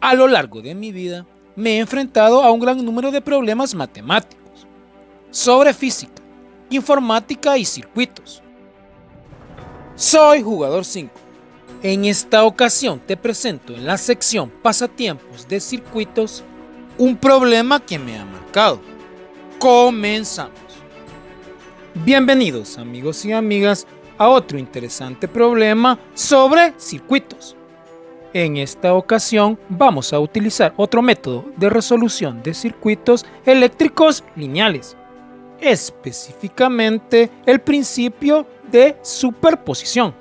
A lo largo de mi vida me he enfrentado a un gran número de problemas matemáticos sobre física, informática y circuitos. Soy Jugador 5. En esta ocasión te presento en la sección Pasatiempos de Circuitos un problema que me ha marcado. Comenzamos. Bienvenidos amigos y amigas a otro interesante problema sobre circuitos. En esta ocasión vamos a utilizar otro método de resolución de circuitos eléctricos lineales, específicamente el principio de superposición.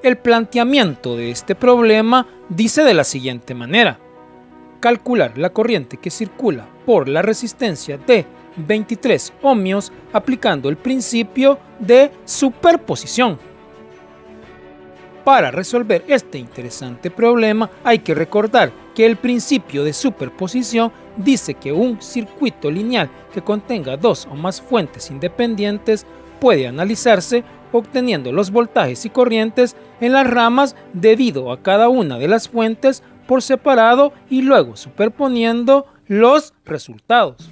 El planteamiento de este problema dice de la siguiente manera: calcular la corriente que circula por la resistencia de 23 ohmios aplicando el principio de superposición. Para resolver este interesante problema hay que recordar que el principio de superposición dice que un circuito lineal que contenga dos o más fuentes independientes puede analizarse obteniendo los voltajes y corrientes en las ramas debido a cada una de las fuentes por separado y luego superponiendo los resultados.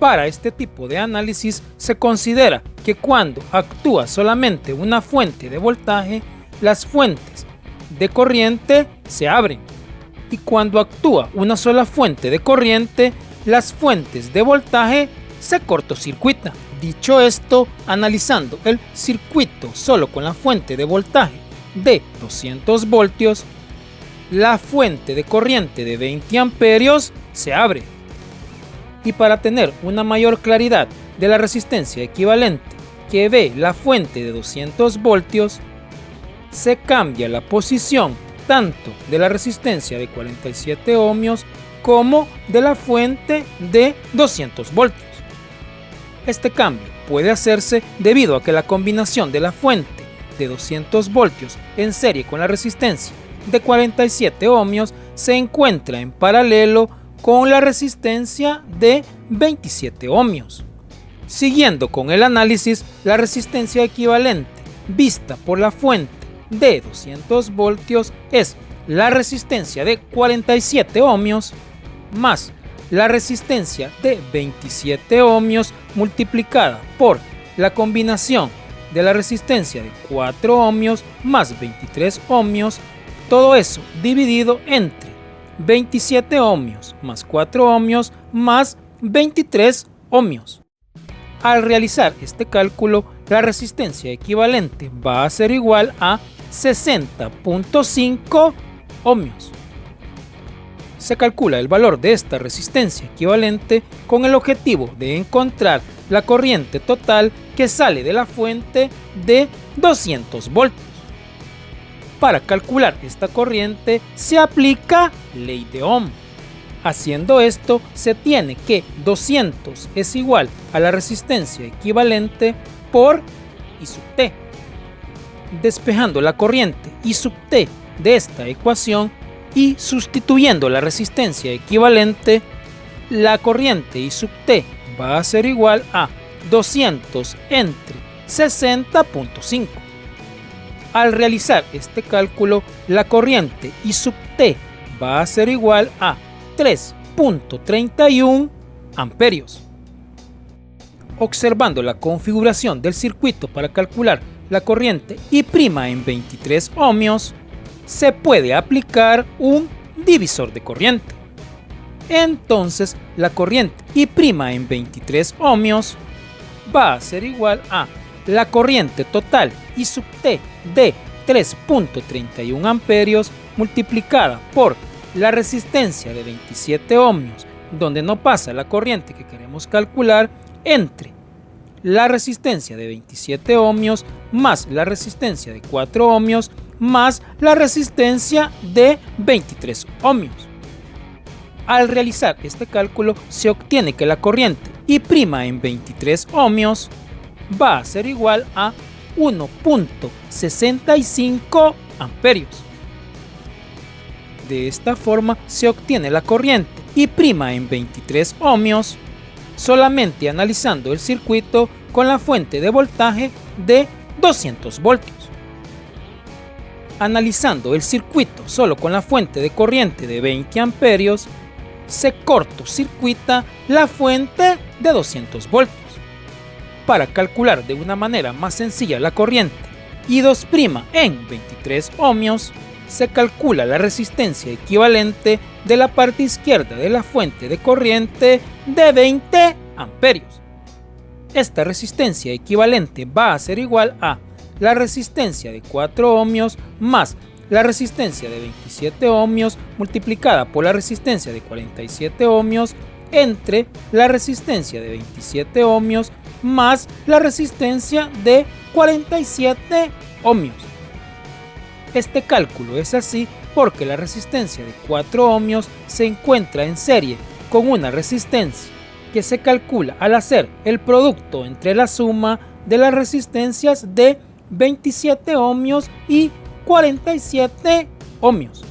Para este tipo de análisis se considera que cuando actúa solamente una fuente de voltaje, las fuentes de corriente se abren, y cuando actúa una sola fuente de corriente, las fuentes de voltaje se cortocircuitan. Dicho esto, analizando el circuito solo con la fuente de voltaje de 200 voltios, la fuente de corriente de 20 amperios se abre. Y para tener una mayor claridad de la resistencia equivalente que ve la fuente de 200 voltios, se cambia la posición tanto de la resistencia de 47 ohmios como de la fuente de 200 voltios. Este cambio puede hacerse debido a que la combinación de la fuente de 200 voltios en serie con la resistencia de 47 ohmios se encuentra en paralelo con la resistencia de 27 ohmios. Siguiendo con el análisis, la resistencia equivalente vista por la fuente de 200 voltios es la resistencia de 47 ohmios más la resistencia de 27 ohmios multiplicada por la combinación de la resistencia de 4 ohmios más 23 ohmios, todo eso dividido entre 27 ohmios más 4 ohmios más 23 ohmios. Al realizar este cálculo, la resistencia equivalente va a ser igual a 60.5 ohmios. Se calcula el valor de esta resistencia equivalente con el objetivo de encontrar la corriente total que sale de la fuente de 200 voltios. Para calcular esta corriente se aplica ley de Ohm. Haciendo esto, se tiene que 200 es igual a la resistencia equivalente por I sub t. Despejando la corriente I sub t de esta ecuación y sustituyendo la resistencia equivalente, la corriente I sub t va a ser igual a 200 entre 60.5. Al realizar este cálculo, la corriente I sub t va a ser igual a 3.31 amperios. Observando la configuración del circuito para calcular la corriente I' en 23 ohmios, se puede aplicar un divisor de corriente. Entonces, la corriente I' en 23 ohmios va a ser igual a la corriente total I sub t de 3.31 amperios multiplicada por la resistencia de 27 ohmios, donde no pasa la corriente que queremos calcular, entre la resistencia de 27 ohmios más la resistencia de 4 ohmios más la resistencia de 23 ohmios. Al realizar este cálculo se obtiene que la corriente I' en 23 ohmios va a ser igual a 1.65 amperios. De esta forma se obtiene la corriente I' en 23 ohmios solamente analizando el circuito con la fuente de voltaje de 200 voltios. Analizando el circuito solo con la fuente de corriente de 20 amperios, se cortocircuita la fuente de 200 voltios. Para calcular de una manera más sencilla la corriente I2' en 23 ohmios, se calcula la resistencia equivalente de la parte izquierda de la fuente de corriente de 20 amperios. Esta resistencia equivalente va a ser igual a la resistencia de 4 ohmios más la resistencia de 27 ohmios multiplicada por la resistencia de 47 ohmios entre la resistencia de 27 ohmios más la resistencia de 47 ohmios. Este cálculo es así porque la resistencia de 4 ohmios se encuentra en serie con una resistencia que se calcula al hacer el producto entre la suma de las resistencias de 27 ohmios y 47 ohmios.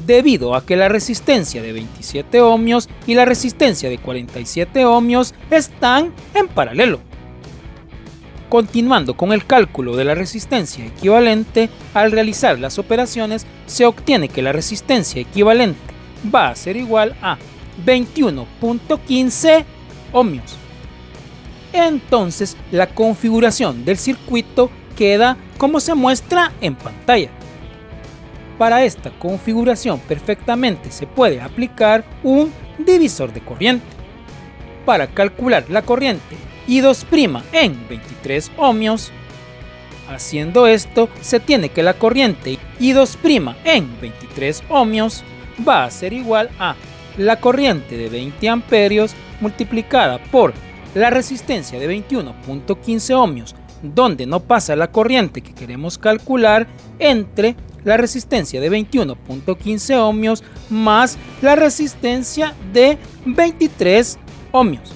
Debido a que la resistencia de 27 ohmios y la resistencia de 47 ohmios están en paralelo. Continuando con el cálculo de la resistencia equivalente, al realizar las operaciones se obtiene que la resistencia equivalente va a ser igual a 21.15 ohmios. Entonces la configuración del circuito queda como se muestra en pantalla. Para esta configuración perfectamente se puede aplicar un divisor de corriente. Para calcular la corriente I2' en 23 ohmios, haciendo esto se tiene que la corriente I2' en 23 ohmios va a ser igual a la corriente de 20 amperios multiplicada por la resistencia de 21.15 ohmios, donde no pasa la corriente que queremos calcular, entre la resistencia de 21.15 ohmios más la resistencia de 23 ohmios.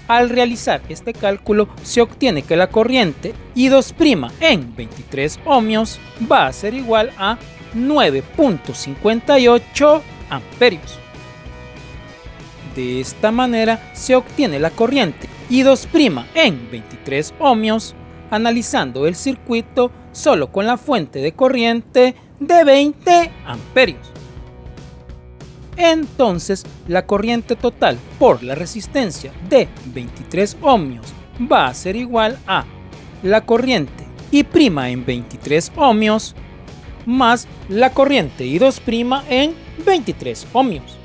Al realizar este cálculo se obtiene que la corriente I2' en 23 ohmios va a ser igual a 9.58 amperios. De esta manera se obtiene la corriente I2' en 23 ohmios, analizando el circuito solo con la fuente de corriente de 20 amperios. Entonces la corriente total por la resistencia de 23 ohmios va a ser igual a la corriente I' en 23 ohmios más la corriente I2' en 23 ohmios.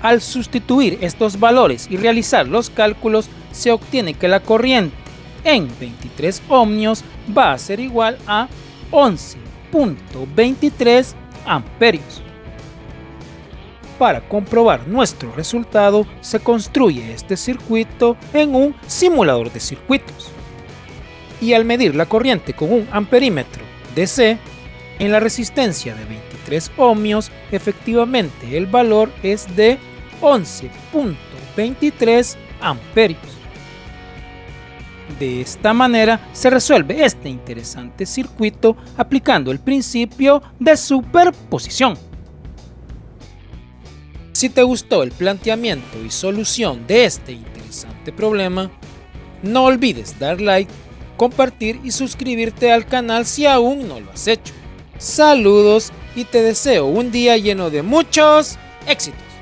Al sustituir estos valores y realizar los cálculos, se obtiene que la corriente en 23 ohmios va a ser igual a 11.23 amperios. Para comprobar nuestro resultado, se construye este circuito en un simulador de circuitos. Y al medir la corriente con un amperímetro DC, en la resistencia de 23 ohmios, efectivamente el valor es de 11.23 amperios. De esta manera se resuelve este interesante circuito aplicando el principio de superposición. Si te gustó el planteamiento y solución de este interesante problema, no olvides dar like, compartir y suscribirte al canal si aún no lo has hecho. Saludos y te deseo un día lleno de muchos éxitos.